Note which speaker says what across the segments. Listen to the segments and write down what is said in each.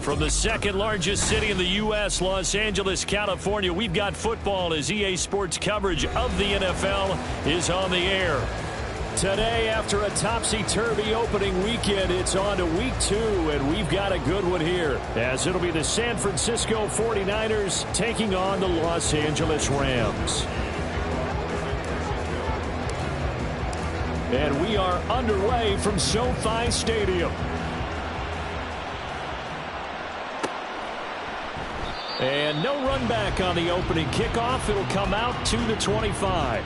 Speaker 1: From the second largest city in the U.S., Los Angeles, California, we've got football as EA Sports coverage of the NFL is on the air. Today, after a topsy-turvy opening weekend, it's on to week 2, and we've got a good one here, as it'll be the San Francisco 49ers taking on the Los Angeles Rams. And we are underway from SoFi Stadium. And no run back on the opening kickoff. It'll come out to the 25.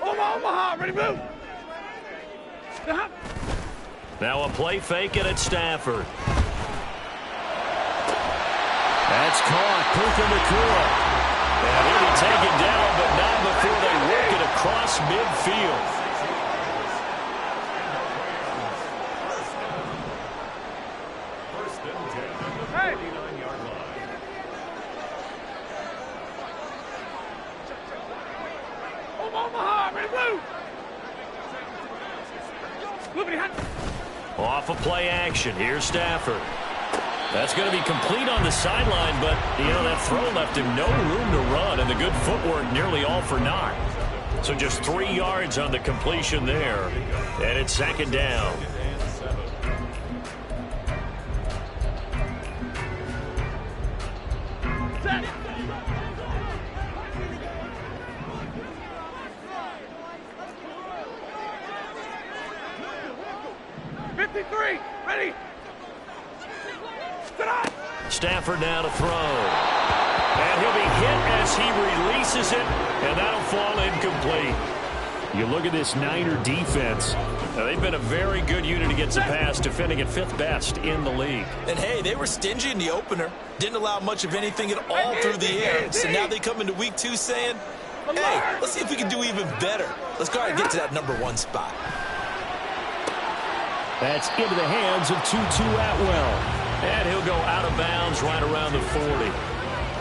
Speaker 2: Omaha, ready to move.
Speaker 1: Now a play fake it at Stafford. That's caught. Puka Nacua. And he'll be taken down, but not before they work it across midfield.
Speaker 2: Hey. Omaha, ready to move.
Speaker 1: Off of play action. Here's Stafford. That's going to be complete on the sideline, but, that throw left him no room to run, and the good footwork nearly all for naught. So just 3 yards on the completion there, and it's second down.
Speaker 2: Set. Ready.
Speaker 1: Stafford now to throw. And he'll be hit as he releases it, and that'll fall incomplete. You look at this Niner defense. Now, they've been a very good unit against the pass, defending at 5th best in the league.
Speaker 3: And, hey, they were stingy in the opener. Didn't allow much of anything at all through the air. So now they come into week 2 saying, hey, let's see if we can do even better. Let's go ahead and get to that #1 spot.
Speaker 1: That's into the hands of Tutu Atwell. And he'll go out of bounds right around the 40.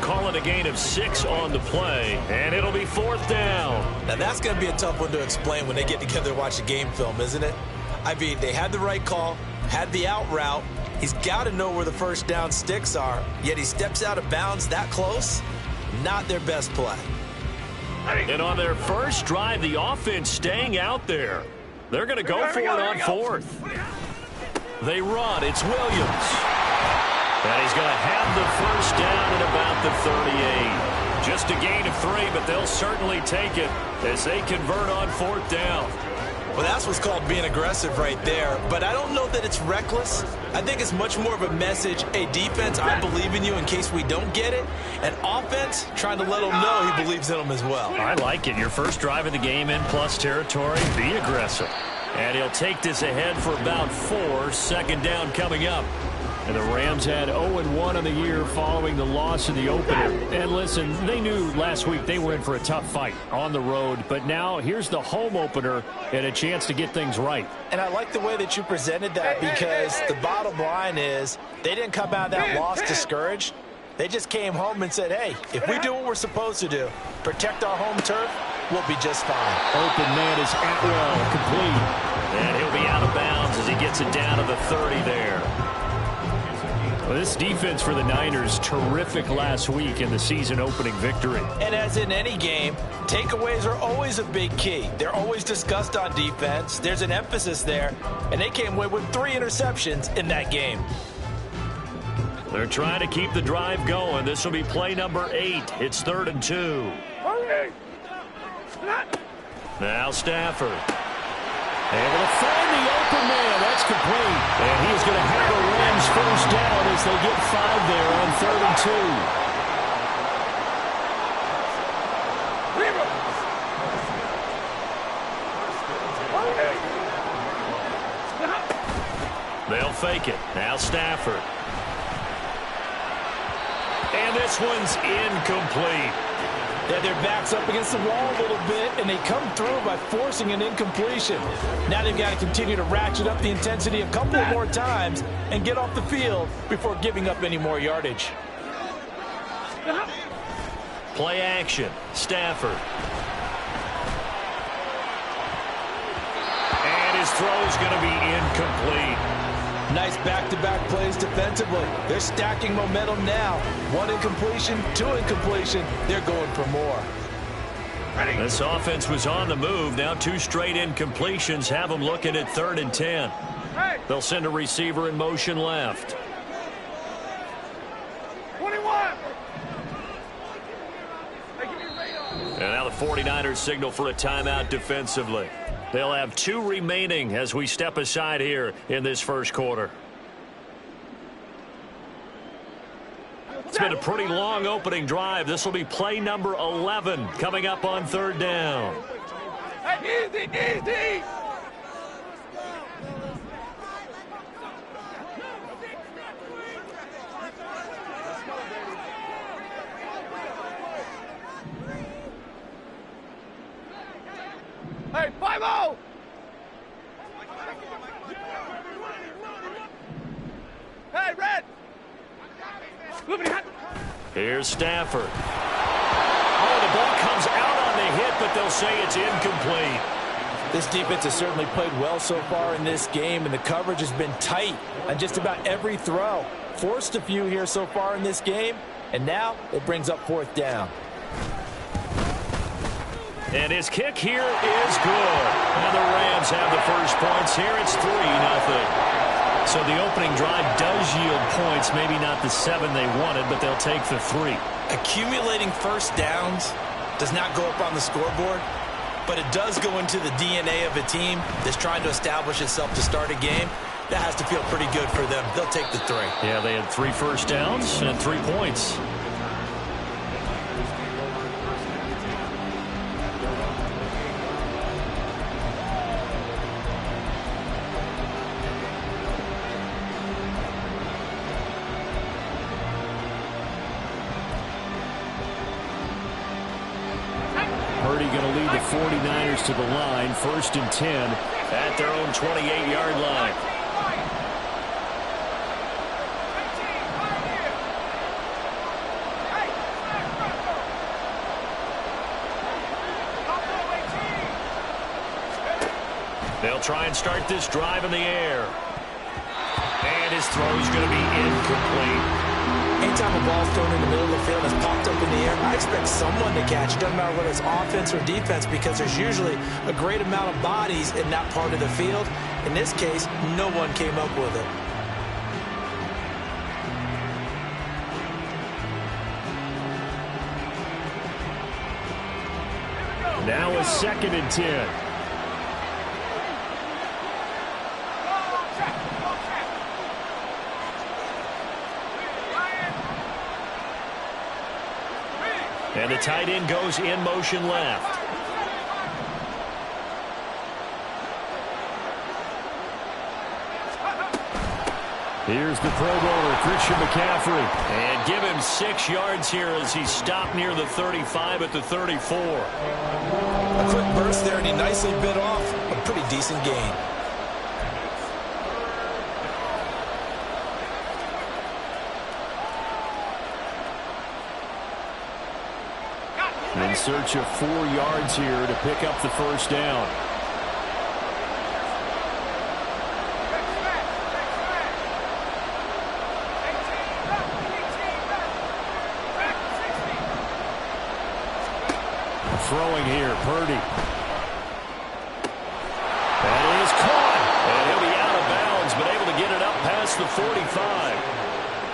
Speaker 1: Call it a gain of 6 on the play, and it'll be 4th down.
Speaker 3: Now, that's going to be a tough one to explain when they get together and watch a game film, isn't it? I mean, they had the right call, had the out route. He's got to know where the first down sticks are, yet he steps out of bounds that close. Not their best play.
Speaker 1: And on their first drive, the offense staying out there. They're going to go for it on 4th. They run. It's Williams. And he's going to have the first down at about the 38. Just a gain of 3, but they'll certainly take it as they convert on 4th down.
Speaker 3: Well, that's what's called being aggressive right there. But I don't know that it's reckless. I think it's much more of a message. Hey, defense, I believe in you in case we don't get it. And offense, trying to let them know he believes in them as well.
Speaker 1: I like it. Your first drive of the game in plus territory, be aggressive. And he'll take this ahead for about 4. Second down coming up. And the Rams had 0-1 on the year following the loss in the opener. And listen, they knew last week they were in for a tough fight on the road. But now here's the home opener and a chance to get things right.
Speaker 3: And I like the way that you presented that, because the bottom line is they didn't come out of that loss discouraged. They just came home and said, hey, if we do what we're supposed to do, protect our home turf, we'll be just fine.
Speaker 1: Open man is Atwell, complete. And he'll be out of bounds as he gets it down to the 30 there. Well, this defense for the Niners, terrific last week in the season opening victory.
Speaker 3: And as in any game, takeaways are always a big key. They're always discussed on defense. There's an emphasis there. And they came away with 3 interceptions in that game.
Speaker 1: They're trying to keep the drive going. This will be play number 8. It's 3rd and 2. Now Stafford. Able to find the open man. That's complete. And he's going to have a Rams first down as they get 5 there on 3rd and 2. They'll fake it. Now Stafford. And this one's incomplete.
Speaker 4: Yeah, their back's up against the wall a little bit, and they come through by forcing an incompletion. Now they've got to continue to ratchet up the intensity a couple of more times and get off the field before giving up any more yardage.
Speaker 1: Play action. Stafford. And his throw's going to be incomplete.
Speaker 4: Nice back-to-back plays defensively. They're stacking momentum now. One incompletion, two incompletion. They're going for more.
Speaker 1: This offense was on the move. Now 2 straight incompletions have them looking at 3rd and 10. They'll send a receiver in motion left.
Speaker 2: 21.
Speaker 1: And now the 49ers signal for a timeout defensively. They'll have 2 remaining as we step aside here in this first quarter. It's been a pretty long opening drive. This will be play number 11 coming up on 3rd down.
Speaker 2: Hey, easy, easy. Hey, 5-0. Hey, Red.
Speaker 1: Here's Stafford. Oh, the ball comes out on the hit, but they'll say it's incomplete.
Speaker 4: This defense has certainly played well so far in this game, and the coverage has been tight on just about every throw. Forced a few here so far in this game, and now it brings up 4th down.
Speaker 1: And his kick here is good. And the Rams have the first points here. It's 3-0. So the opening drive does yield points, maybe not the 7 they wanted, but they'll take the 3.
Speaker 3: Accumulating first downs does not go up on the scoreboard, but it does go into the DNA of a team that's trying to establish itself to start a game. That has to feel pretty good for them. They'll take the 3.
Speaker 1: Yeah, they had 3 first downs and 3 points. Purdy going to lead the 49ers to the line. 1st and 10 at their own 28-yard line. They'll try and start this drive in the air. And his throw is going to be incomplete.
Speaker 3: Anytime a ball's thrown in the middle of the field and is popped up in the air, I expect someone to catch it. Doesn't matter whether it's offense or defense, because there's usually a great amount of bodies in that part of the field. In this case, no one came up with it.
Speaker 1: Now a 2nd and 10. And the tight end goes in motion left. Here's the Pro Bowler, Christian McCaffrey. And give him 6 yards here as he stopped near the 35 at the 34.
Speaker 3: A quick burst there, and he nicely bit off a pretty decent gain.
Speaker 1: In search of 4 yards here to pick up the first down. Throwing here, Purdy. That is caught. And he'll be out of bounds, but able to get it up past the 45.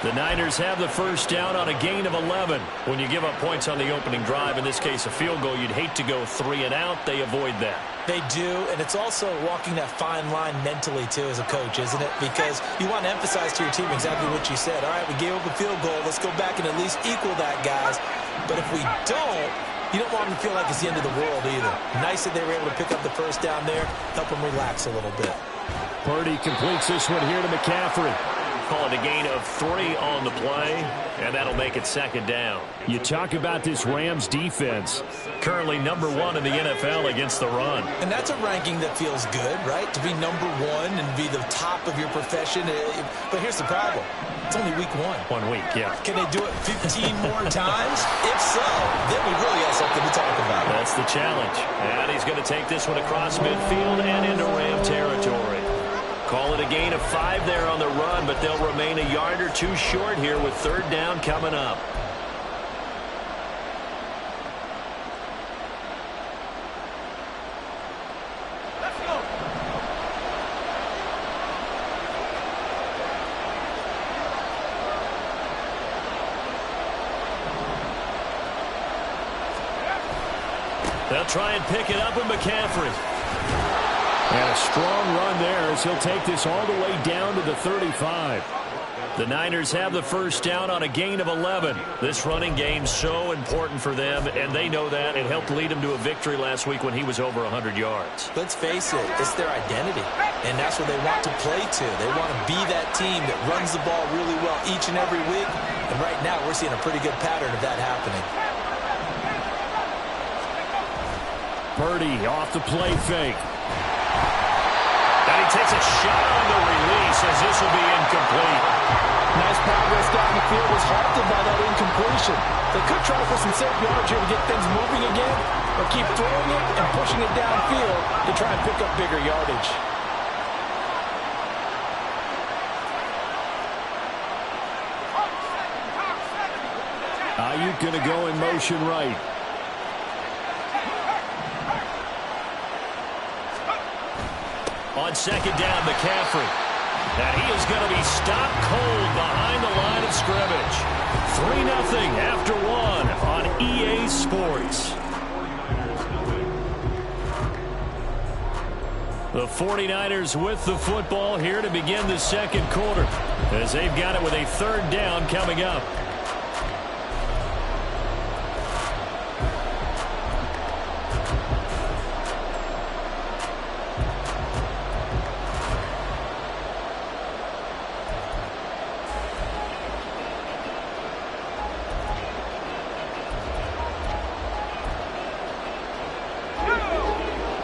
Speaker 1: The Niners have the first down on a gain of 11. When you give up points on the opening drive, in this case a field goal, you'd hate to go 3 and out. They avoid that.
Speaker 3: They do, and it's also walking that fine line mentally, too, as a coach, isn't it? Because you want to emphasize to your team exactly what you said. All right, we gave up a field goal. Let's go back and at least equal that, guys. But if we don't, you don't want them to feel like it's the end of the world either. Nice that they were able to pick up the first down there, help them relax a little bit.
Speaker 1: Purdy completes this one here to McCaffrey. call it a gain of 3 on the play, and that'll make it 2nd down.
Speaker 5: You talk about this Rams defense.
Speaker 1: Currently number 1 in the NFL against the run.
Speaker 3: And that's a ranking that feels good, right? To be number 1 and be the top of your profession. But here's the problem. It's only week 1.
Speaker 1: 1 week, yeah.
Speaker 3: Can they do it 15 more times? If so, then we really have something to talk about.
Speaker 1: That's the challenge. And he's going to take this one across midfield and into Ram territory. Call it a gain of 5 there on the run, but they'll remain a yard or 2 short here with 3rd down coming up.
Speaker 2: Let's go.
Speaker 1: They'll try and pick it up with McCaffrey.
Speaker 5: And a strong run there as he'll take this all the way down to the 35.
Speaker 1: The Niners have the 1st down on a gain of 11. This running game's so important for them, and they know that. It helped lead them to a victory last week when he was over 100 yards.
Speaker 3: Let's face it, it's their identity, and that's what they want to play to. They want to be that team that runs the ball really well each and every week, and right now we're seeing a pretty good pattern of that happening.
Speaker 5: Purdy off the play fake.
Speaker 1: And he takes a shot on the release as this will be incomplete.
Speaker 4: Nice progress down the field was halted by that incompletion. They could try for some safe yards here to get things moving again, or keep throwing it and pushing it downfield to try and pick up bigger yardage.
Speaker 5: Ayuk going to go in motion right.
Speaker 1: On 2nd down, McCaffrey. And he is going to be stopped cold behind the line of scrimmage. 3-0 after 1 on EA Sports. The 49ers with the football here to begin the 2nd quarter, as they've got it with a 3rd down coming up.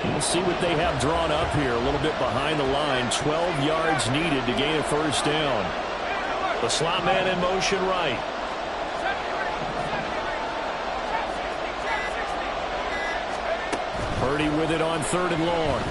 Speaker 5: We'll see what they have drawn up here. A little bit behind the line. 12 yards needed to gain a 1st down.
Speaker 1: The slot man in motion right.
Speaker 5: Purdy with it on 3rd and long.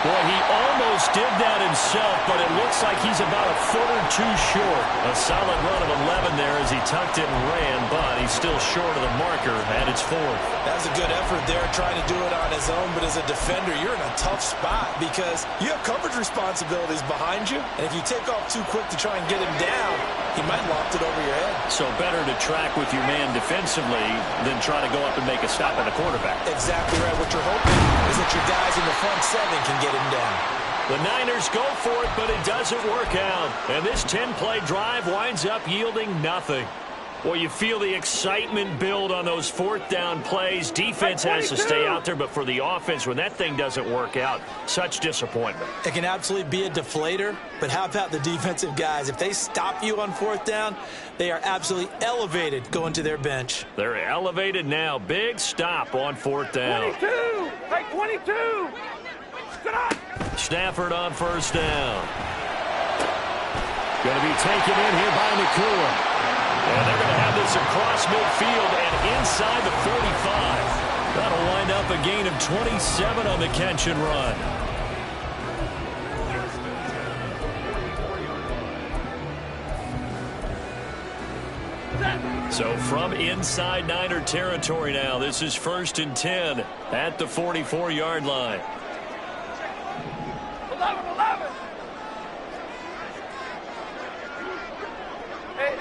Speaker 1: Boy, he almost did that himself, but it looks like he's about a foot or 2 short. A solid run of 11 there as he tucked it and ran, but he's still short of the marker, and it's 4th.
Speaker 3: That was a good effort there, trying to do it on his own, but as a defender, you're in a tough spot because you have coverage responsibilities behind you, and if you take off too quick to try and get him down, he might loft it over your head.
Speaker 1: So better to track with your man defensively than try to go up and make a stop at the quarterback.
Speaker 3: Exactly right. What you're hoping is that your guys in the front 7 can get him down.
Speaker 1: The Niners go for it, but it doesn't work out. And this 10-play drive winds up yielding nothing. Well, you feel the excitement build on those 4th down plays. Defense has to stay out there, but for the offense, when that thing doesn't work out, such disappointment.
Speaker 3: It can absolutely be a deflator, but how about the defensive guys? If they stop you on 4th down, they are absolutely elevated going to their bench.
Speaker 1: They're elevated now. Big stop on 4th down.
Speaker 2: 22! Hey, 22! Sit up!
Speaker 1: Stafford on 1st down. Going to be taken in here by Nakua. And they're going to have this across midfield and inside the 45. That'll wind up a gain of 27 on the catch and run. So from inside Niner territory now, this is 1st and 10 at the 44-yard line.
Speaker 2: 11. Hey.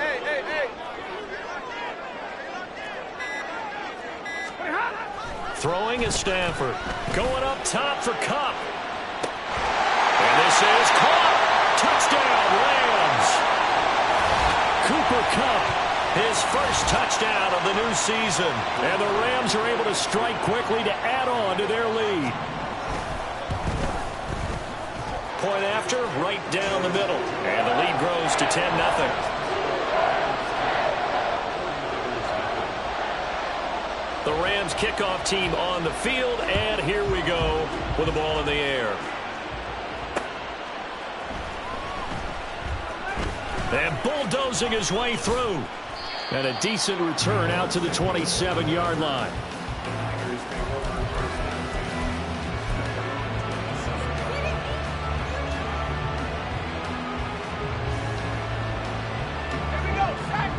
Speaker 1: Throwing is Stafford. Going up top for Kupp. And this is caught. Touchdown, Rams. Cooper Kupp, his first touchdown of the new season. And the Rams are able to strike quickly to add on to their lead. point after, right down the middle. And the lead grows to 10-0. The Rams kickoff team on the field, and here we go with the ball in the air. And bulldozing his way through. And a decent return out to the 27-yard line.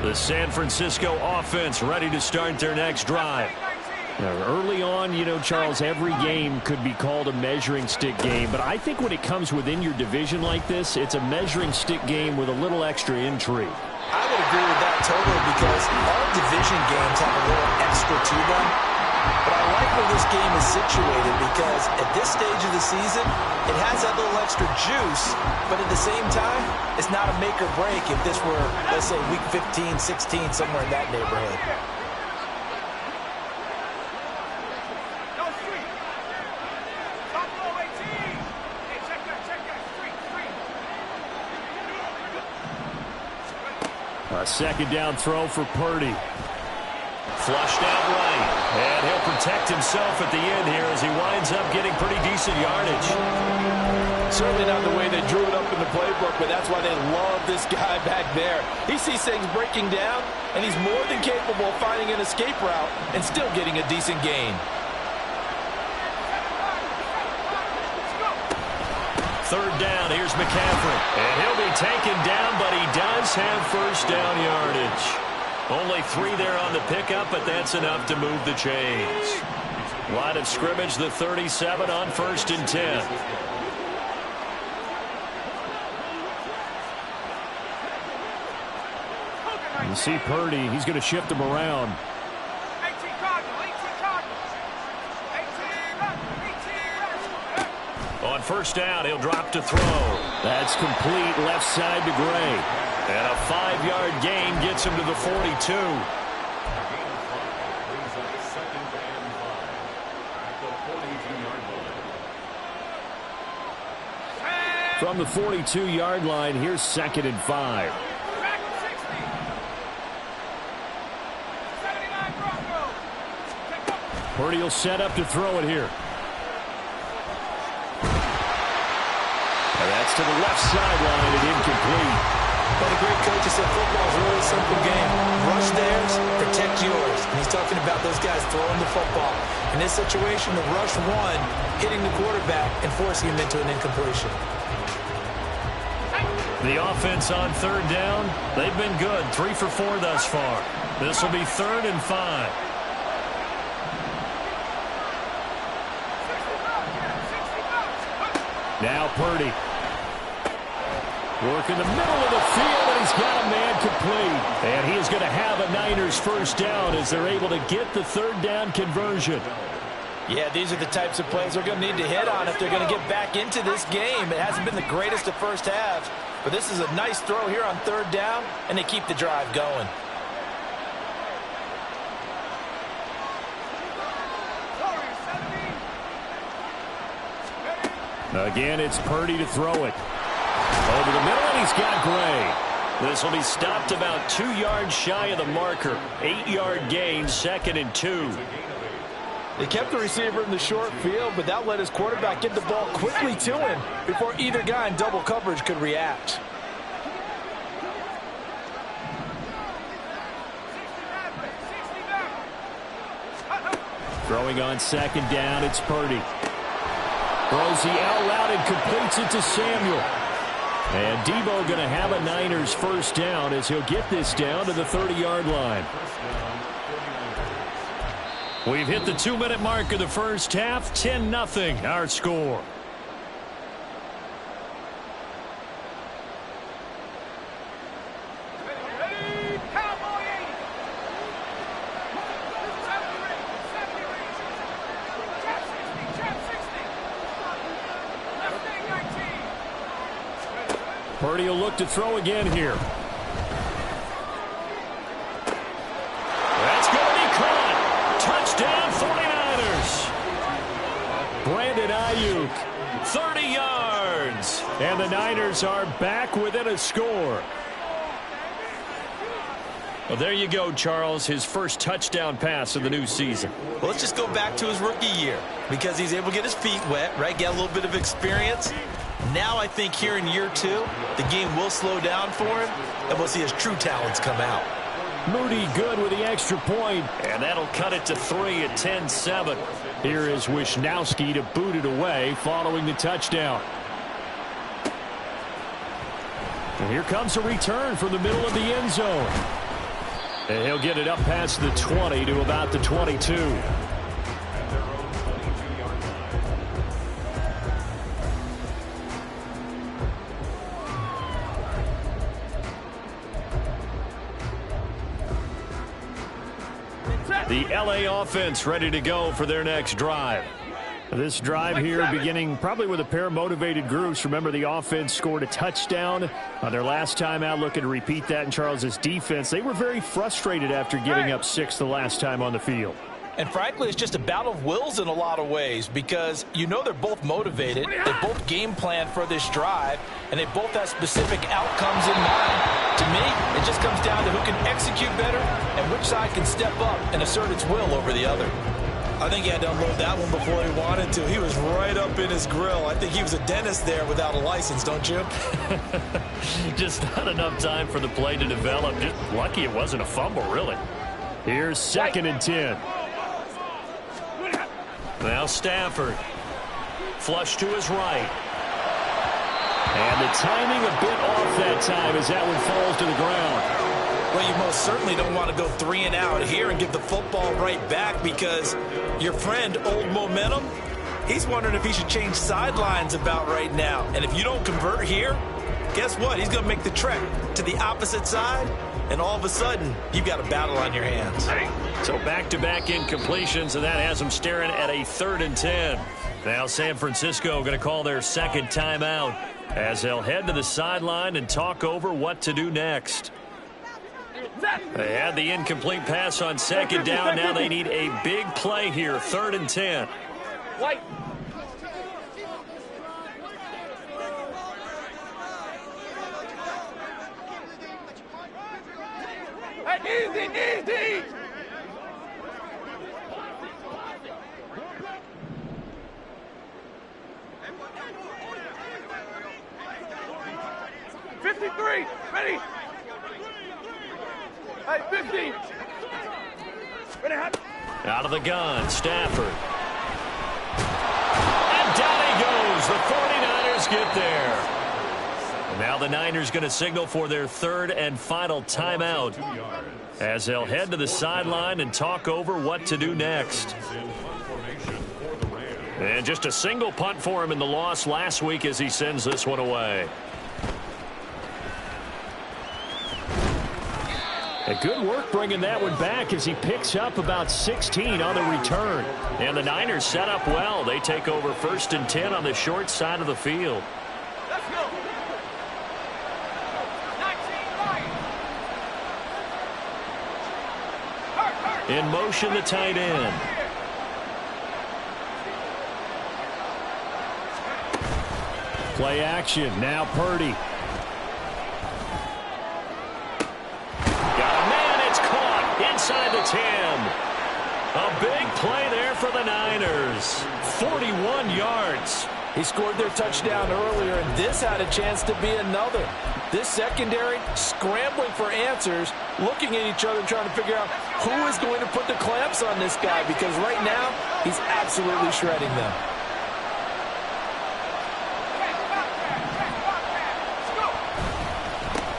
Speaker 1: The San Francisco offense ready to start their next drive. Now, early on, you know, Charles, every game could be called a measuring stick game. But I think when it comes within your division like this, it's a measuring stick game with a little extra intrigue.
Speaker 3: I would agree with that totally because all division games have a little extra to them. But I like where this game is situated because at this stage of the season, it has that little extra juice, but at the same time, it's not a make or break if this were, let's say, week 15, 16, somewhere in that neighborhood.
Speaker 1: A second down throw for Purdy. Flushed out right. And he'll protect himself at the end here as he winds up getting pretty decent yardage.
Speaker 4: Certainly not the way they drew it up in the playbook, but that's why they love this guy back there. He sees things breaking down, and he's more than capable of finding an escape route and still getting a decent gain.
Speaker 1: Third down, here's McCaffrey. And he'll be taken down, but he does have first down yardage. Only 3 there on the pickup, but that's enough to move the chains. Line of scrimmage, the 37 on 1st and 10. You see Purdy, he's going to shift him around. On first down, he'll drop to throw. That's complete left side to Gray. And a 5-yard gain gets him to the 42. From the 42-yard line, here's 2nd and 5. Purdy will set up to throw it here. And that's to the left sideline and incomplete.
Speaker 3: But a great coach has said football is a really simple game. Rush theirs, protect yours. And he's talking about those guys throwing the football. In this situation, the rush one, hitting the quarterback and forcing him into an incompletion.
Speaker 1: The offense on 3rd down, they've been good. 3 for 4 thus far. This will be 3rd and 5. Now Purdy. Work in the middle of the field, and he's got a man complete. And he is going to have a Niners first down as they're able to get the 3rd down conversion.
Speaker 4: Yeah, these are the types of plays they're going to need to hit on if they're going to get back into this game. It hasn't been the greatest of first halves, but this is a nice throw here on 3rd down, and they keep the drive going.
Speaker 1: Again, it's Purdy to throw it. Over the middle, and he's got Gray. This will be stopped about 2 yards shy of the marker. 8-yard gain, 2nd and 2.
Speaker 4: They kept the receiver in the short field, but that let his quarterback get the ball quickly to him before either guy in double coverage could react.
Speaker 1: Throwing on 2nd down, it's Purdy. Throws the L out and completes it to Samuel. And Debo going to have a Niners first down as he'll get this down to the 30-yard line. We've hit the 2-minute mark of the first half. 10-0 our score. Purdy will look to throw again here. That's going to be caught. Touchdown 49ers. Brandon Ayuk, 30 yards. And the Niners are back within a score. Well, there you go, Charles. His first touchdown pass of the new season.
Speaker 3: Well, let's just go back to his rookie year because he's able to get his feet wet, right? Get a little bit of experience. Now I think here in year 2, the game will slow down for him, and we'll see his true talents come out.
Speaker 1: Moody good with the extra point, and that'll cut it to 3 at 10-7. Here is Wisnowski to boot it away following the touchdown. And here comes a return from the middle of the end zone. And he'll get it up past the 20 to about the 22. The LA offense ready to go for their next drive. This drive here beginning probably with a pair of motivated groups. Remember, the offense scored a touchdown on their last time out. Looking to repeat that in Charles's defense. They were very frustrated after giving up 6 the last time on the field.
Speaker 4: And frankly, it's just a battle of wills in a lot of ways because you know they're both motivated. They both game plan for this drive, and they both have specific outcomes in mind. To me, it just comes down to who can execute better and which side can step up and assert its will over the other.
Speaker 3: I think he had to unload that one before he wanted to. He was right up in his grill. I think he was a dentist there without a license, don't you?
Speaker 1: Just not enough time for the play to develop. Just lucky it wasn't a fumble, really. Here's 2nd and 10. Now Stafford. Flush to his right. And the timing a bit off that time as that one falls to the ground.
Speaker 3: Well, you most certainly don't want to go 3 and out here and give the football right back because your friend, Old Momentum, he's wondering if he should change sidelines about right now. And if you don't convert here, guess what? He's going to make the trek to the opposite side, and all of a sudden, you've got a battle on your hands.
Speaker 1: So back-to-back incompletions, and that has him staring at a 3rd and 10. Now San Francisco going to call their second timeout as they'll head to the sideline and talk over what to do next. They had the incomplete pass on 2nd down. Now they need a big play here, 3rd and 10.
Speaker 2: White. Hey, easy. 53, ready. Hey, 50. Ready, hot.
Speaker 1: Out of the gun, Stafford. And down he goes. The 49ers get there. And now the Niners going to signal for their 3rd and final timeout as they'll head to the sideline and talk over what to do next. And just a single punt for him in the loss last week as he sends this one away. A good work bringing that one back as he picks up about 16 on the return. And the Niners set up well. They take over 1st and 10 on the short side of the field.
Speaker 2: Let's go. 19
Speaker 1: In motion, the tight end. Play action. Now Purdy. Inside the 10. A big play there for the Niners. 41 yards.
Speaker 4: He scored their touchdown earlier, and this had a chance to be another. This secondary scrambling for answers, looking at each other, trying to figure out who is going to put the clamps on this guy, because right now he's absolutely shredding them.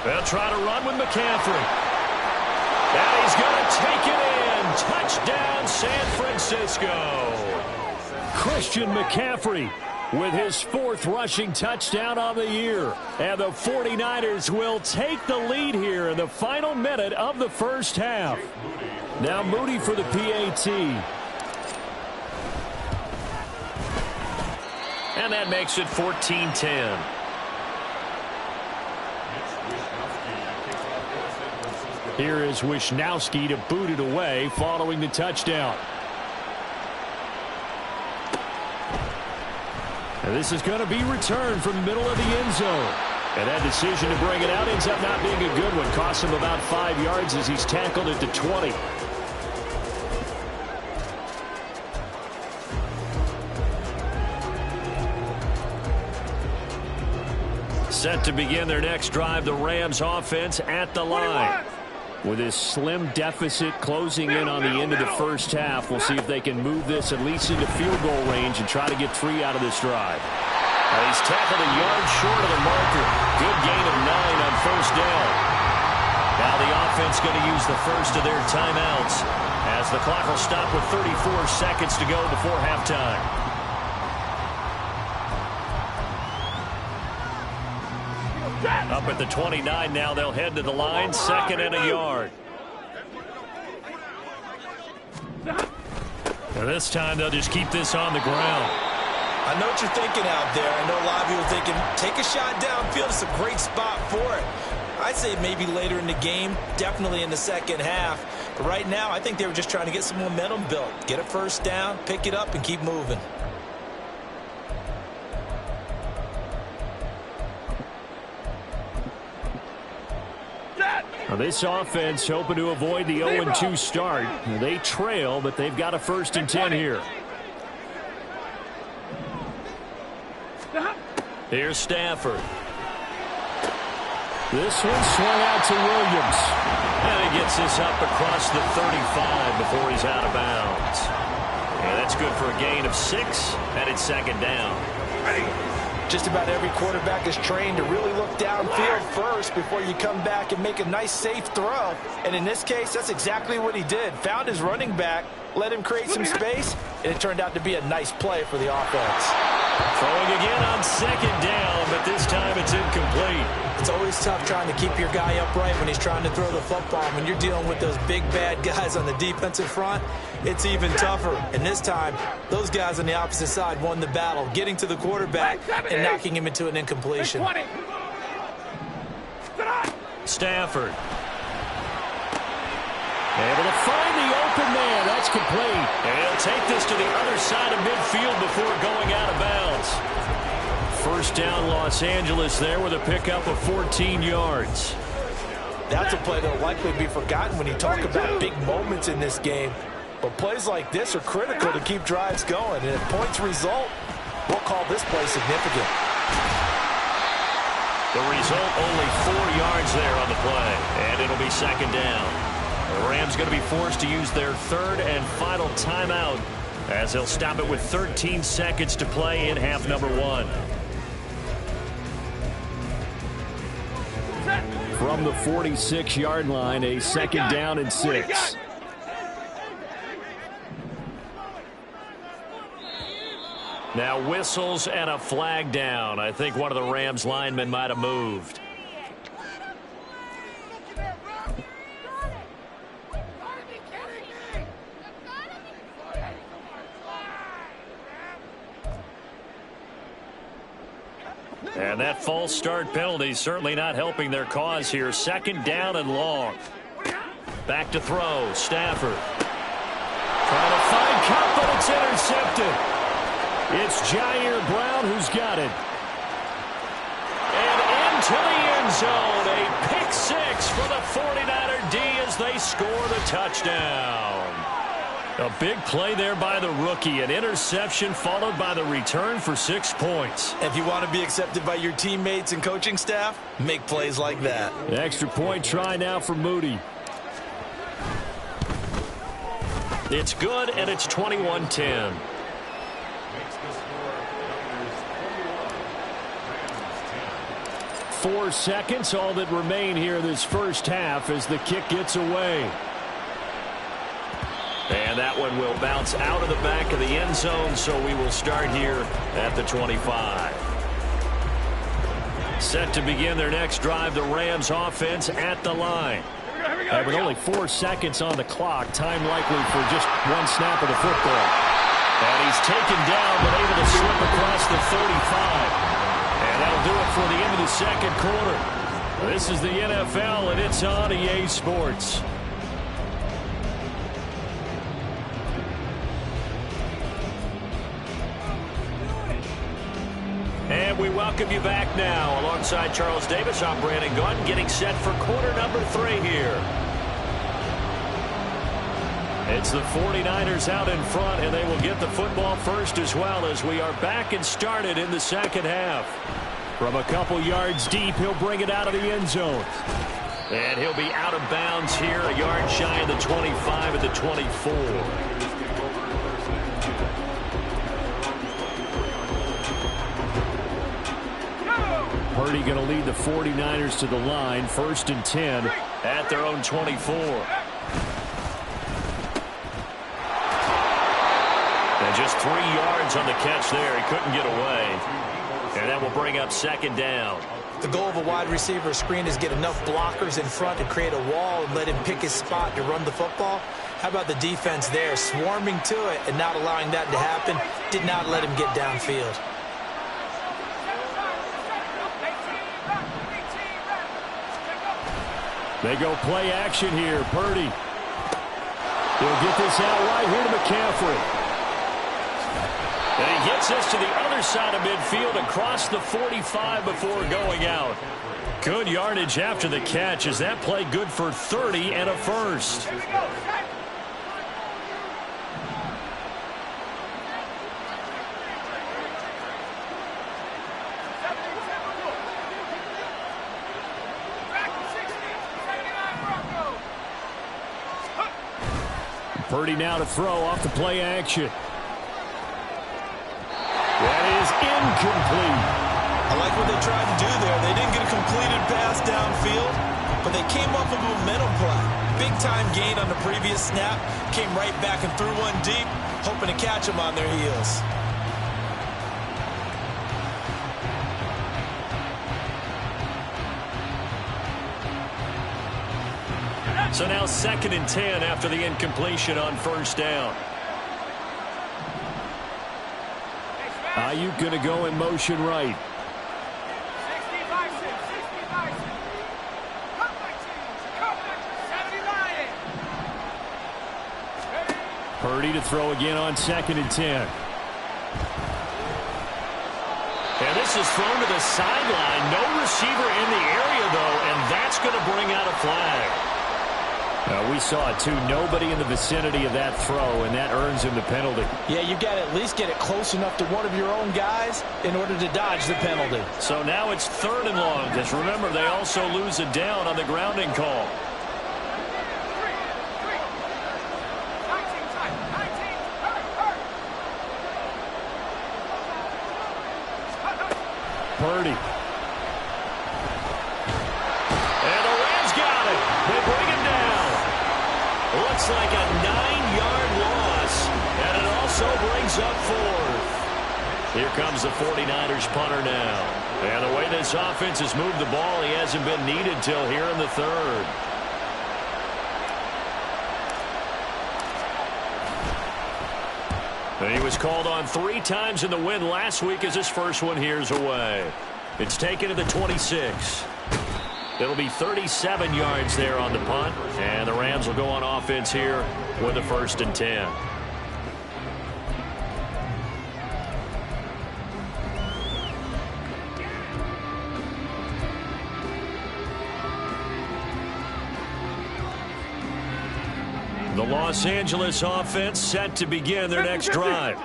Speaker 1: They'll try to run with McCaffrey. And he's going to take it in. Touchdown, San Francisco. Christian McCaffrey with his 4th rushing touchdown on the year. And the 49ers will take the lead here in the final minute of the first half. Now Moody for the PAT. And that makes it 14-10. Here is Wisnowski to boot it away following the touchdown. And this is going to be returned from the middle of the end zone. And that decision to bring it out ends up not being a good one. Costs him about 5 yards as he's tackled it to 20. Set to begin their next drive, the Rams offense at the line. With this slim deficit closing in on the end of the first half, we'll see if they can move this at least into field goal range and try to get 3 out of this drive. He's tackled a yard short of the marker. Good gain of 9 on first down. Now the offense going to use the first of their timeouts as the clock will stop with 34 seconds to go before halftime. Up at the 29 now, they'll head to the line, 2nd and a yard. And this time they'll just keep this on the ground.
Speaker 3: I know what you're thinking out there. I know a lot of you are thinking, take a shot downfield. It's a great spot for it. I'd say maybe later in the game, definitely in the second half. But right now, I think they were just trying to get some momentum built. Get a first down, pick it up, and keep moving.
Speaker 1: Now this offense hoping to avoid the 0-2 start. They trail, but they've got a 1st and 10 here. Here's Stafford. This one swung out to Williams. And he gets this up across the 35 before he's out of bounds. And that's good for a gain of 6, and it's 2nd down.
Speaker 4: Just about every quarterback is trained to really look downfield first before you come back and make a nice, safe throw. And in this case, that's exactly what he did. Found his running back, let him create some space, and it turned out to be a nice play for the offense.
Speaker 1: Throwing again on 2nd down, but this time it's incomplete.
Speaker 3: It's always tough trying to keep your guy upright when he's trying to throw the football. When you're dealing with those big, bad guys on the defensive front, it's even tougher. And this time, those guys on the opposite side won the battle, getting to the quarterback and knocking him into an incompletion.
Speaker 1: Stafford. Able to find the open man. That's complete. And he'll take this to the other side of midfield before going out of bounds. 1st down, Los Angeles there with a pickup of 14 yards.
Speaker 4: That's a play that will likely be forgotten when you talk about big moments in this game. But plays like this are critical to keep drives going. And if points result, we'll call this play significant.
Speaker 1: The result, only 4 yards there on the play. And it'll be 2nd down. The Rams going to be forced to use their 3rd and final timeout as they'll stop it with 13 seconds to play in half number 1. From the 46-yard line, a 2nd down and 6. Now whistles and a flag down. I think one of the Rams linemen might have moved. And that false start penalty certainly not helping their cause here. 2nd down and long. Back to throw. Stafford. Trying to find Kupp, but it's intercepted. It's Jair Brown who's got it. And into the end zone. A pick 6 for the 49er D as they score the touchdown. A big play there by the rookie. An interception followed by the return for 6 points.
Speaker 3: If you want to be accepted by your teammates and coaching staff, make plays like that.
Speaker 1: The extra point try now for Moody. It's good, and it's 21-10. Four seconds, all that remain here this first half as the kick gets away. And that one will bounce out of the back of the end zone, so we will start here at the 25. Set to begin their next drive, the Rams offense at the line. And with only 4 seconds on the clock, time likely for just one snap of the football. And he's taken down, but able to slip across the 35. And that'll do it for the end of the second quarter. This is the NFL, and it's on EA Sports. And we welcome you back now. Alongside Charles Davis, I'm Brandon Gaudin, getting set for quarter number 3 here. It's the 49ers out in front, and they will get the football first as well as we are back and started in the second half. From a couple yards deep, he'll bring it out of the end zone. And he'll be out of bounds here, a yard shy of the 25 at the 24. Purdy going to lead the 49ers to the line, 1st and 10 at their own 24. And just 3 yards on the catch there. He couldn't get away. And that will bring up 2nd down.
Speaker 3: The goal of a wide receiver screen is get enough blockers in front to create a wall and let him pick his spot to run the football. How about the defense there, swarming to it and not allowing that to happen? Did not let him get downfield.
Speaker 1: They go play action here. Purdy. He'll get this out right here to McCaffrey. And he gets this to the other side of midfield across the 45 before going out. Good yardage after the catch as that play good for 30 and a first. Purdy now to throw off the play action. That is incomplete.
Speaker 3: I like what they tried to do there. They didn't get a completed pass downfield, but they came up with a momentum play. Big-time gain on the previous snap. Came right back and threw one deep, hoping to catch them on their heels.
Speaker 1: So now 2nd and 10 after the incompletion on 1st down. Ayuk going to go in motion right. Purdy to throw again on 2nd and 10. And this is thrown to the sideline. No receiver in the area, though, and that's going to bring out a flag. We saw it, too. Nobody in the vicinity of that throw, and that earns him the penalty.
Speaker 4: Yeah, you've got to at least get it close enough to one of your own guys in order to dodge the penalty.
Speaker 1: So now it's 3rd and long. Just remember, they also lose a down on the grounding call. Purdy. And the Rams got it. They bring him down. Looks like a 9-yard loss. And it also brings up 4th. Here comes the 49ers punter now. And the way this offense has moved the ball, he hasn't been needed till here in the 3rd. And he was called on 3 times in the win last week as his first one here's away. It's taken to the 26. It'll be 37 yards there on the punt. And the Rams will go on offense here with a 1st and 10. The Los Angeles offense set to begin their next drive.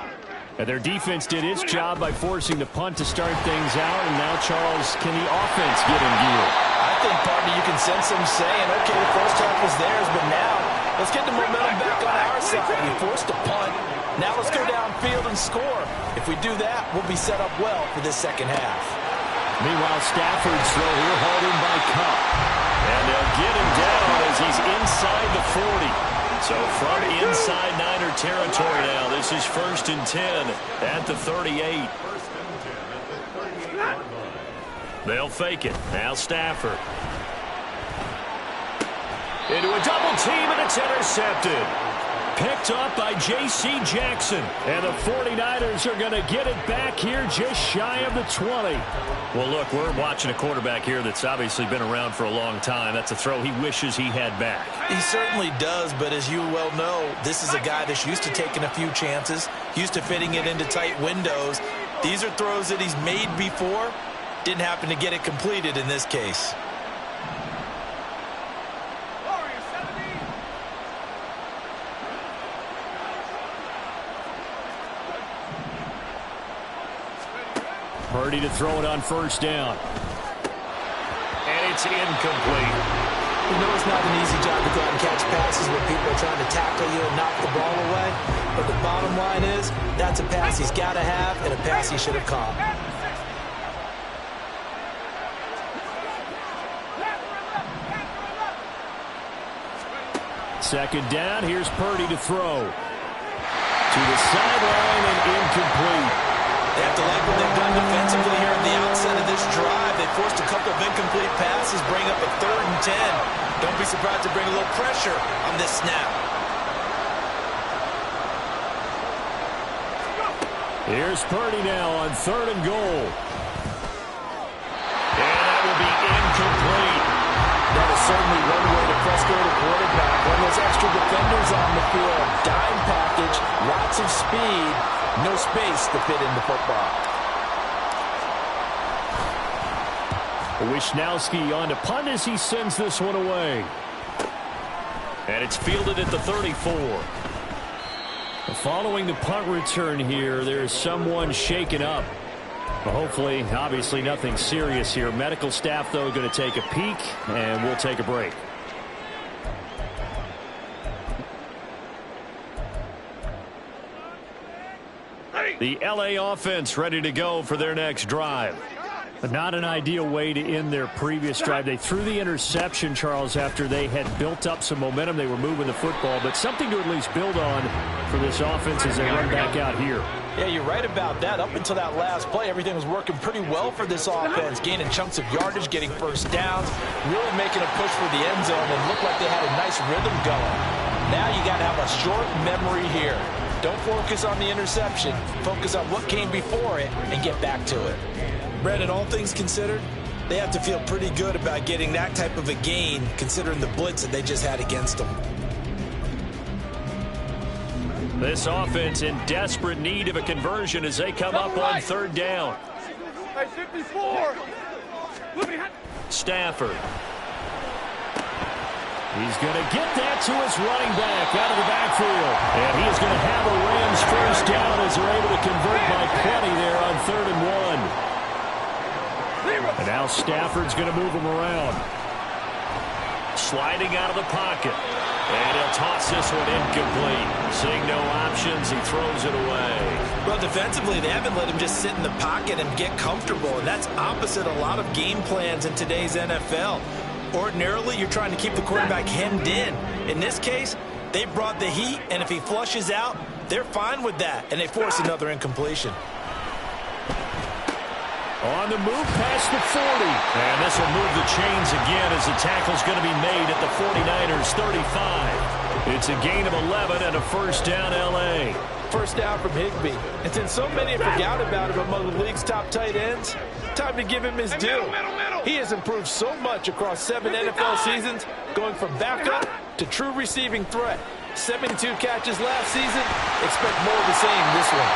Speaker 1: And their defense did its job by forcing the punt to start things out. And now, Charles, can the offense get in gear?
Speaker 4: I think, partner, you can sense them saying, okay, the first half was theirs, but now let's get the momentum back on our side. We forced a punt. Now let's go downfield and score. If we do that, we'll be set up well for this second half.
Speaker 1: Meanwhile, Stafford's throw here hauled in by Kupp. And they'll get him down as he's inside the 40. So from inside Niner territory now, this is 1st and 10 at the 38. They'll fake it. Now Stafford. Into a double team, and it's intercepted. Picked up by J.C. Jackson. And the 49ers are going to get it back here just shy of the 20. Well, look, we're watching a quarterback here that's obviously been around for a long time. That's a throw he wishes he had back.
Speaker 3: He certainly does, but as you well know, this is a guy that's used to taking a few chances, used to fitting it into tight windows, These are throws that he's made before. Didn't happen to get it completed in this case.
Speaker 1: Purdy to throw it on first down. And it's incomplete.
Speaker 4: You know it's not an easy job to go out and catch passes when people are trying to tackle you and knock the ball away. But the bottom line is, that's a pass he's got to have and a pass he should have caught.
Speaker 1: Second down, here's Purdy to throw. To the sideline and incomplete.
Speaker 3: They have to like what they've done defensively here at the outset of this drive. They forced a couple of incomplete passes, bring up a 3rd and 10. Don't be surprised to bring a little pressure on this snap.
Speaker 1: Here's Purdy now on 3rd and goal. And that will be incomplete.
Speaker 4: That is certainly one way to frustrate a quarterback. When there's extra defenders on the field, dime package, lots of speed, no space to fit in the football.
Speaker 1: Wishnowski on to punt as he sends this one away. And it's fielded at the 34. Following the punt return here, there's someone shaken up. Well, hopefully, obviously nothing serious here. Medical staff, though, going to take a peek, and we'll take a break. The LA offense ready to go for their next drive. But not an ideal way to end their previous drive. They threw the interception, Charles, after they had built up some momentum. They were moving the football, but something to at least build on for this offense as they run back out here.
Speaker 4: Yeah, you're right about that. Up until that last play, everything was working pretty well for this offense, gaining chunks of yardage, getting first downs, really making a push for the end zone, and looked like they had a nice rhythm going. Now you got to have a short memory here. Don't focus on the interception. Focus on what came before it and get back to it.
Speaker 3: Brandon, all things considered, they have to feel pretty good about getting that type of a gain, considering the blitz that they just had against them.
Speaker 1: This offense in desperate need of a conversion as they come up on 3rd down. Stafford. He's going to get that to his running back out of the backfield. And he is going to have a Rams first down as they're able to convert by plenty there on 3rd and 1. And now Stafford's going to move him around. Sliding out of the pocket. And he'll toss this one incomplete. Seeing no options, he throws it away.
Speaker 3: Well, defensively, they haven't let him just sit in the pocket and get comfortable. And that's opposite a lot of game plans in today's NFL. Ordinarily, you're trying to keep the quarterback hemmed in. In this case, they brought the heat, and if he flushes out, they're fine with that. And they force another incompletion.
Speaker 1: On the move past the 40. And this will move the chains again as the tackle's going to be made at the 49ers 35. It's a gain of 11 and a first down L.A.
Speaker 4: First down from Higbee. And since so many have forgot about him among the league's top tight ends, time to give him his due. He has improved so much across 7 NFL seasons, going from backup to true receiving threat. 72 catches last season. Expect more of the same this one.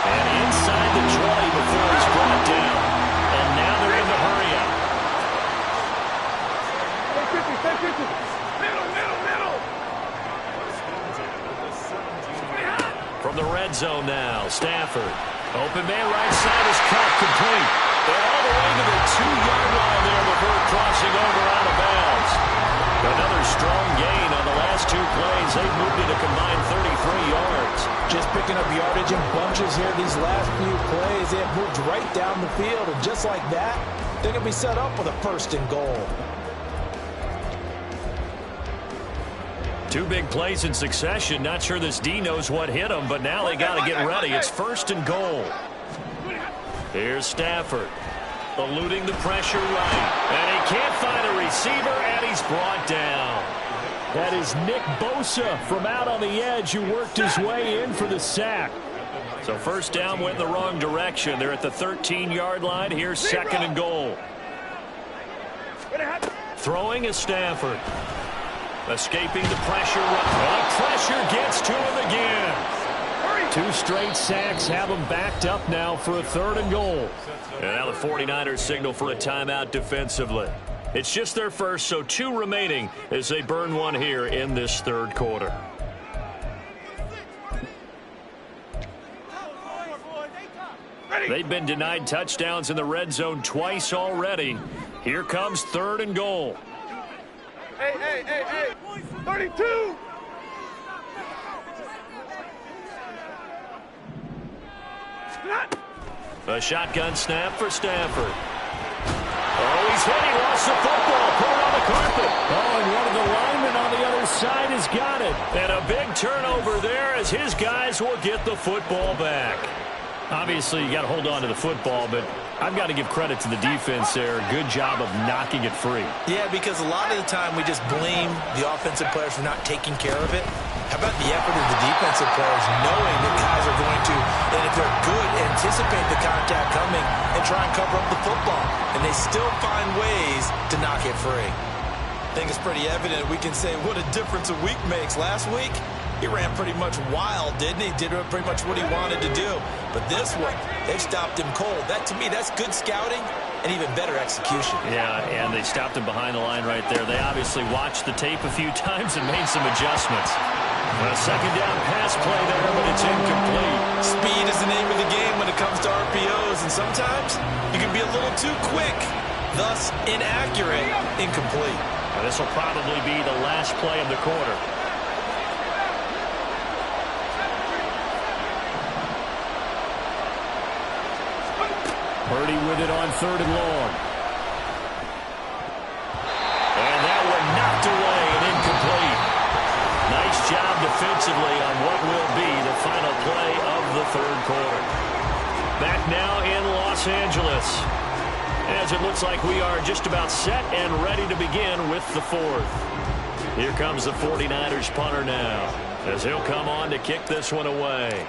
Speaker 1: And inside the 20 before it's brought down. And now they're in the hurry-up. From the red zone now, Stafford. Open man right side is cut complete. They're all the way to the 2-yard line there before crossing over out of bounds. Another strong gain on the last 2 plays. They've moved it a combined 33 yards.
Speaker 4: Just picking up yardage in bunches here these last few plays. They have moved right down the field, and just like that, they're going to be set up with a 1st and goal.
Speaker 1: 2 big plays in succession. Not sure this D knows what hit him, but now they got to get ready. It's 1st and goal. Here's Stafford. Eluding the pressure right. And he can't find a receiver, and he's brought down. That is Nick Bosa from out on the edge who worked his way in for the sack. So first down went in the wrong direction. They're at the 13-yard line. Here's 2nd and goal. Throwing is Stafford. Escaping the pressure. The pressure gets to him again. 2 straight sacks have them backed up now for a 3rd and goal. And now the 49ers signal for a timeout defensively. It's just their first, so 2 remaining as they burn one here in this 3rd quarter. They've been denied touchdowns in the red zone twice already. Here comes 3rd and goal.
Speaker 2: Hey. 32.
Speaker 1: A shotgun snap for Stafford. Oh, he's hit. He lost the football. Put it on the carpet. Oh, and one of the linemen on the other side has got it. And a big turnover there as his guys will get the football back. Obviously, you got to hold on to the football, but I've got to give credit to the defense there. Good job of knocking it free.
Speaker 3: Yeah, because a lot of the time we just blame the offensive players for not taking care of it. How about the effort of the defensive players knowing that guys are going to, and if they're good, anticipate the contact coming and try and cover up the football. And they still find ways to knock it free. I think it's pretty evident. We can say what a difference a week makes. Last week, he ran pretty much wild, didn't he? Did pretty much what he wanted to do. But this one, they stopped him cold. That, to me, that's good scouting and even better execution.
Speaker 1: Yeah, and they stopped him behind the line right there. They obviously watched the tape a few times and made some adjustments. A 2nd down pass play there, but it's incomplete.
Speaker 3: Speed is the name of the game when it comes to RPOs, and sometimes you can be a little too quick, thus inaccurate, incomplete.
Speaker 1: Now, this will probably be the last play of the quarter. Purdy with it on 3rd and long. And that one knocked away and incomplete. Nice job defensively on what will be the final play of the 3rd quarter. Back now in Los Angeles, as it looks like we are just about set and ready to begin with the 4th. Here comes the 49ers punter now, as he'll come on to kick this one away.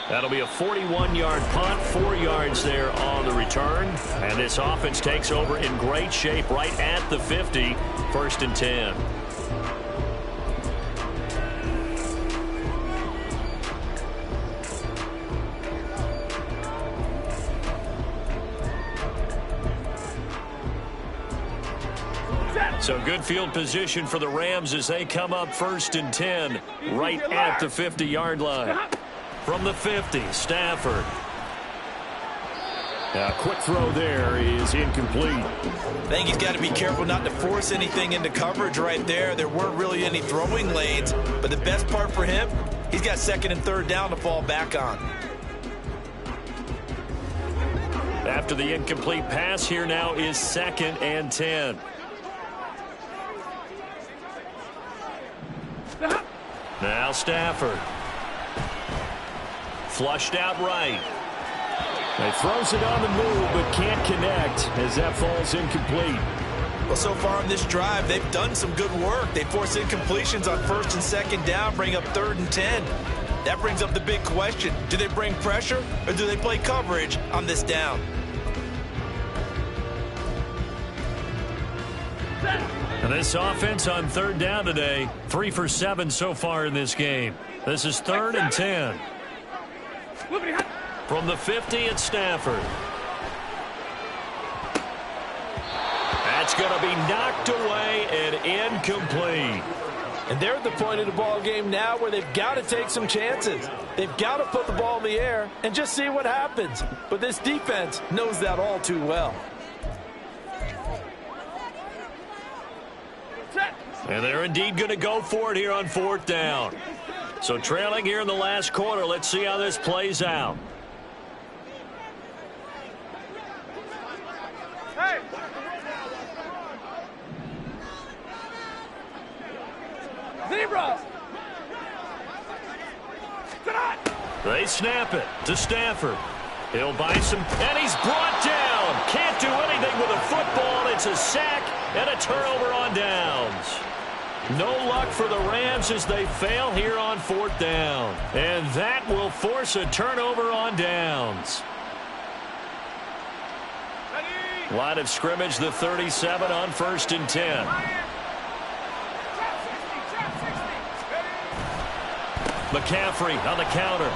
Speaker 1: That'll be a 41-yard punt, 4 yards there on the return. And this offense takes over in great shape right at the 50, 1st and 10. So good field position for the Rams as they come up 1st and 10 right at the 50-yard line. From the 50, Stafford. A quick throw there is incomplete.
Speaker 3: I think he's got to be careful not to force anything into coverage right there. There weren't really any throwing lanes, but the best part for him, he's got 2nd and 3rd down to fall back on.
Speaker 1: After the incomplete pass, here now is 2nd and 10. Now Stafford. Flushed out right. He throws it on the move, but can't connect as that falls incomplete.
Speaker 3: Well, so far on this drive, they've done some good work. They force incompletions on 1st and 2nd down, bring up 3rd and 10. That brings up the big question. Do they bring pressure or do they play coverage on this down?
Speaker 1: And this offense on 3rd down today, 3 for 7 so far in this game. This is 3rd and 10. From the 50, it's Stafford. That's going to be knocked away and incomplete.
Speaker 4: And they're at the point of the ball game now where they've got to take some chances. They've got to put the ball in the air and just see what happens. But this defense knows that all too well.
Speaker 1: And they're indeed going to go for it here on 4th down. So trailing here in the last quarter, let's see how this plays out.
Speaker 2: Hey! Zebra!
Speaker 1: They snap it to Stafford. He'll buy some, and he's brought down. Can't do anything with a football. It's a sack and a turnover on downs. No luck for the Rams as they fail here on 4th down. And that will force a turnover on downs.
Speaker 2: Ready?
Speaker 1: Line of scrimmage, the 37 on 1st and 10. McCaffrey on the counter.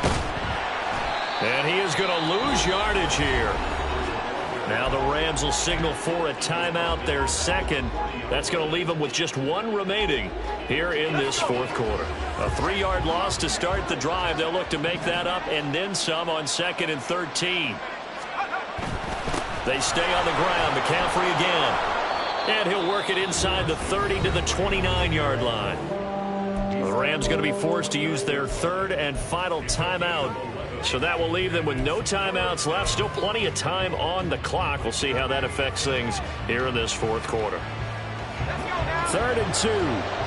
Speaker 1: And he is going to lose yardage here. Now the Rams will signal for a timeout, their second. That's going to leave them with just one remaining here in this fourth quarter. A 3-yard loss to start the drive. They'll look to make that up and then some on 2nd and 13. They stay on the ground. McCaffrey again. And he'll work it inside the 30 to the 29-yard line. The Rams going to be forced to use their third and final timeout. So that will leave them with no timeouts left. Still plenty of time on the clock. We'll see how that affects things here in this fourth quarter.
Speaker 5: 3rd and 2.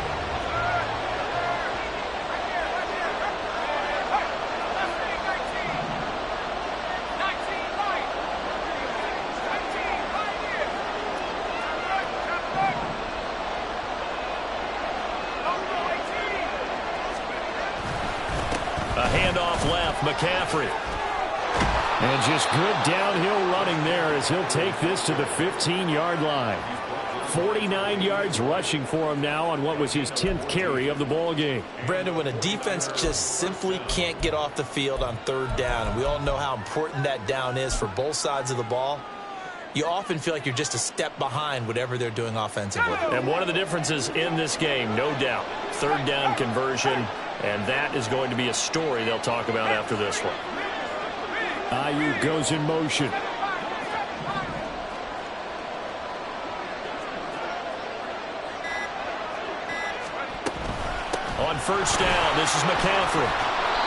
Speaker 1: McCaffrey.
Speaker 5: And just good downhill running there as he'll take this to the 15-yard line. 49 yards rushing for him now on what was his 10th carry of the ball game.
Speaker 3: Brandon, when a defense just simply can't get off the field on 3rd down, and we all know how important that down is for both sides of the ball, you often feel like you're just a step behind whatever they're doing offensively.
Speaker 1: And one of the differences in this game, no doubt, 3rd down conversion. And that is going to be a story they'll talk about after this one.
Speaker 5: Ayuk goes in motion.
Speaker 1: On 1st down, this is McCaffrey.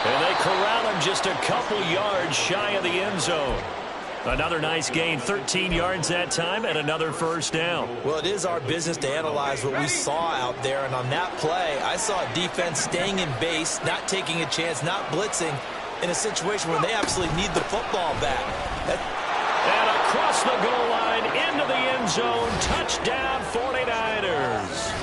Speaker 1: And they corral him just a couple yards shy of the end zone. Another nice gain, 13 yards that time, and another 1st down.
Speaker 3: Well, it is our business to analyze what we saw out there, and on that play, I saw a defense staying in base, not taking a chance, not blitzing, in a situation where they absolutely need the football back.
Speaker 1: And across the goal line, into the end zone, touchdown 49ers.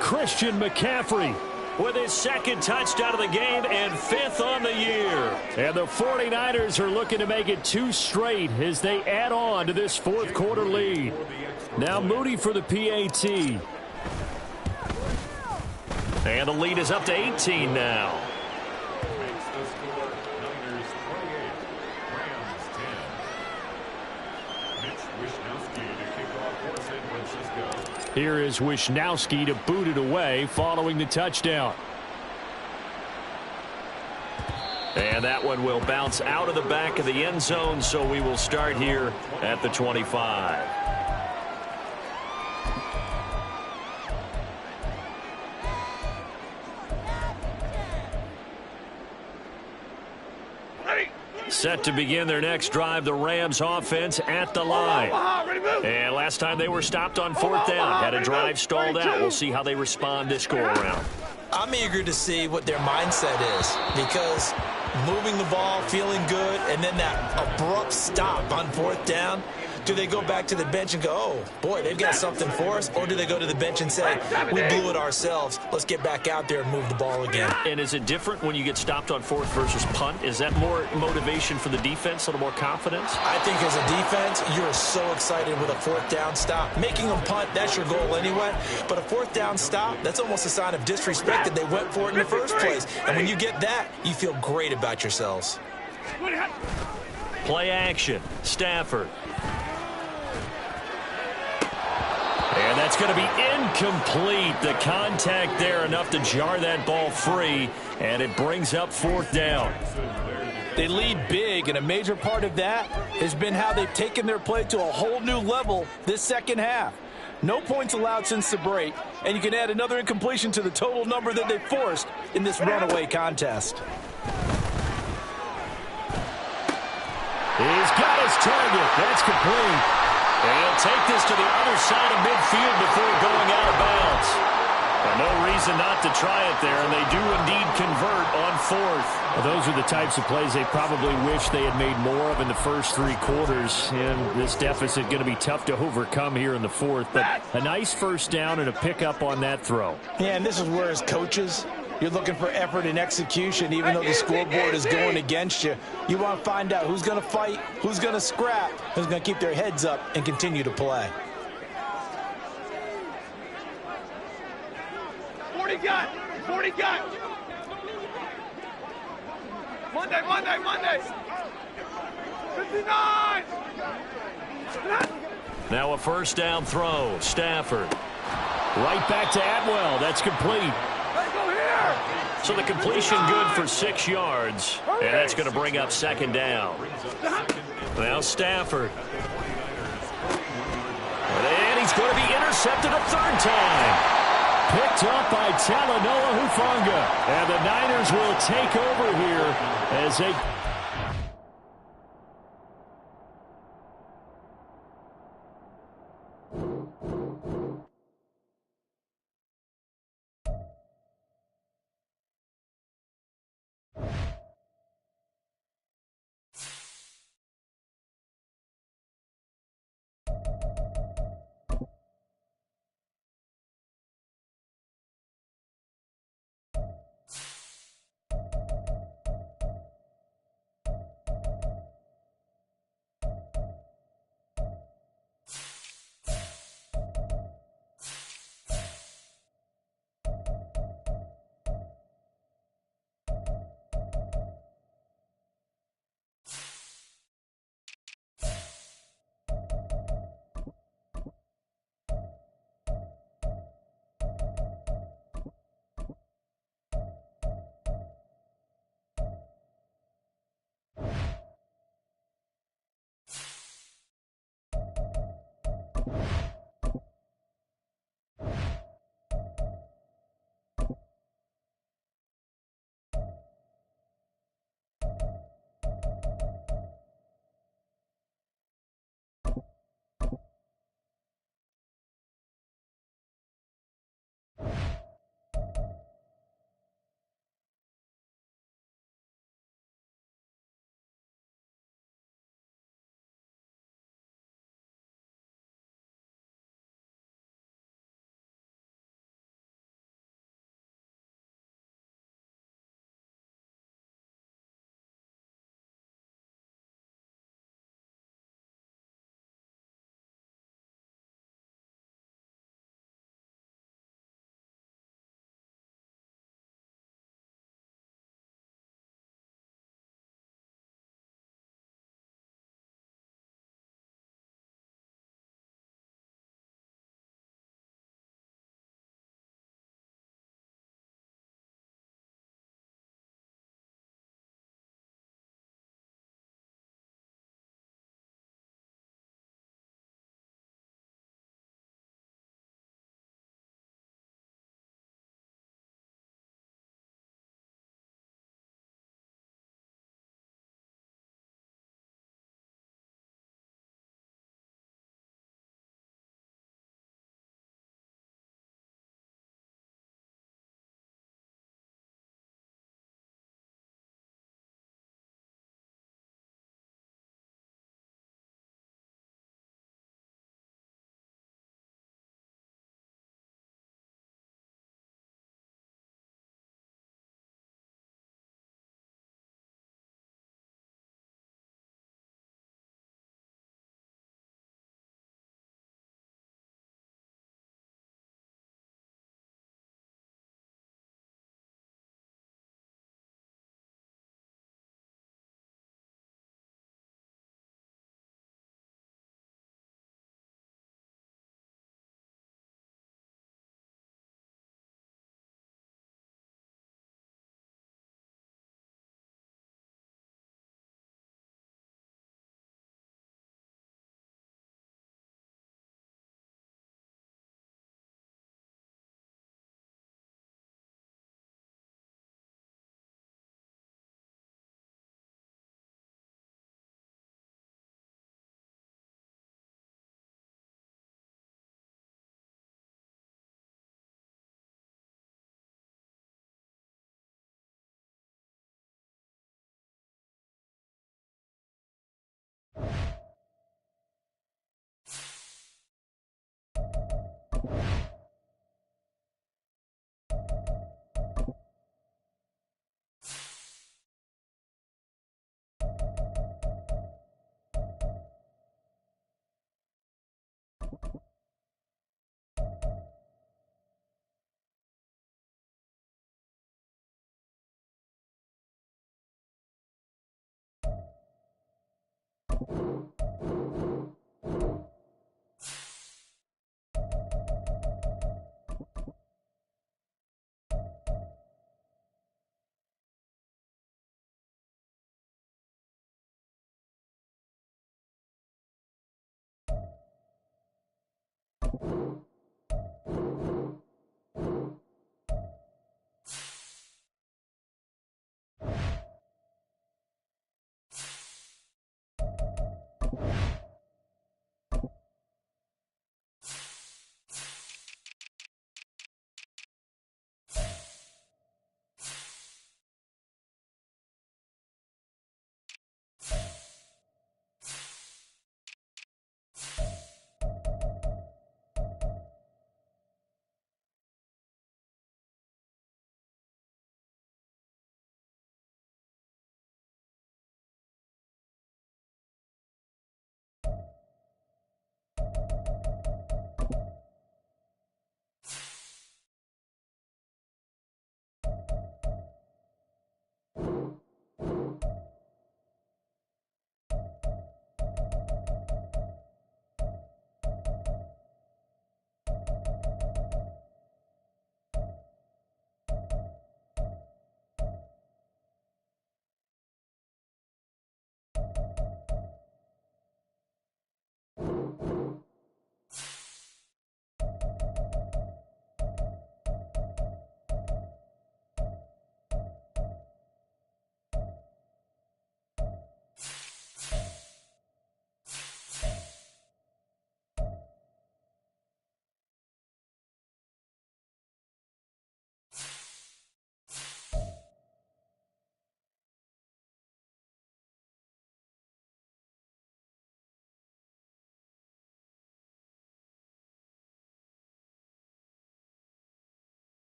Speaker 5: Christian McCaffrey
Speaker 1: with his 2nd touchdown of the game and 5th on the year.
Speaker 5: And the 49ers are looking to make it 2 straight as they add on to this fourth quarter lead. Now Moody for the PAT.
Speaker 1: And the lead is up to 18 now.
Speaker 5: Here is Wisnowski to boot it away following the touchdown.
Speaker 1: And that one will bounce out of the back of the end zone, so we will start here at the 25. Set to begin their next drive, the Rams offense at the line. And last time they were stopped on 4th down, had a drive stalled out. We'll see how they respond this go-around.
Speaker 3: I'm eager to see what their mindset is, because moving the ball, feeling good, and then that abrupt stop on 4th down, do they go back to the bench and go, oh, boy, they've got something for us? Or do they go to the bench and say, we blew it ourselves, let's get back out there and move the ball again?
Speaker 1: And is it different when you get stopped on 4th versus punt? Is that more motivation for the defense, a little more confidence?
Speaker 3: I think as a defense, you're so excited with a 4th down stop. Making them punt, that's your goal anyway. But a 4th down stop, that's almost a sign of disrespect that they went for it in the first place. And when you get that, you feel great about yourselves.
Speaker 1: Play action, Stafford. And that's going to be incomplete. The contact there enough to jar that ball free, and it brings up 4th down.
Speaker 4: They lead big, and a major part of that has been how they've taken their play to a whole new level this second half. No points allowed since the break, and you can add another incompletion to the total number that they forced in this runaway contest.
Speaker 5: He's got his target. That's complete.
Speaker 1: And he'll take this to the other side of midfield before going out of bounds. And no reason not to try it there, and they do indeed convert on 4th.
Speaker 5: Well, those are the types of plays they probably wish they had made more of in the first 3 quarters. And this deficit going to be tough to overcome here in the 4th. But a nice 1st down and a pickup on that throw.
Speaker 4: Yeah, and this is where as coaches, You're looking for effort and execution, even though the scoreboard is going against you. You want to find out who's going to fight, who's going to scrap, who's going to keep their heads up and continue to play.
Speaker 2: 40 got. 40 got. Monday, Monday, Monday. 59.
Speaker 1: Now a first down throw. Stafford. Right back to Atwell. That's complete.
Speaker 2: Let's go here.
Speaker 1: So the completion good for 6 yards. And that's going to bring up second down. Now Stafford. And he's going to be intercepted a third time. Picked up by Talanoa Hufanga. And the Niners will take over here as they...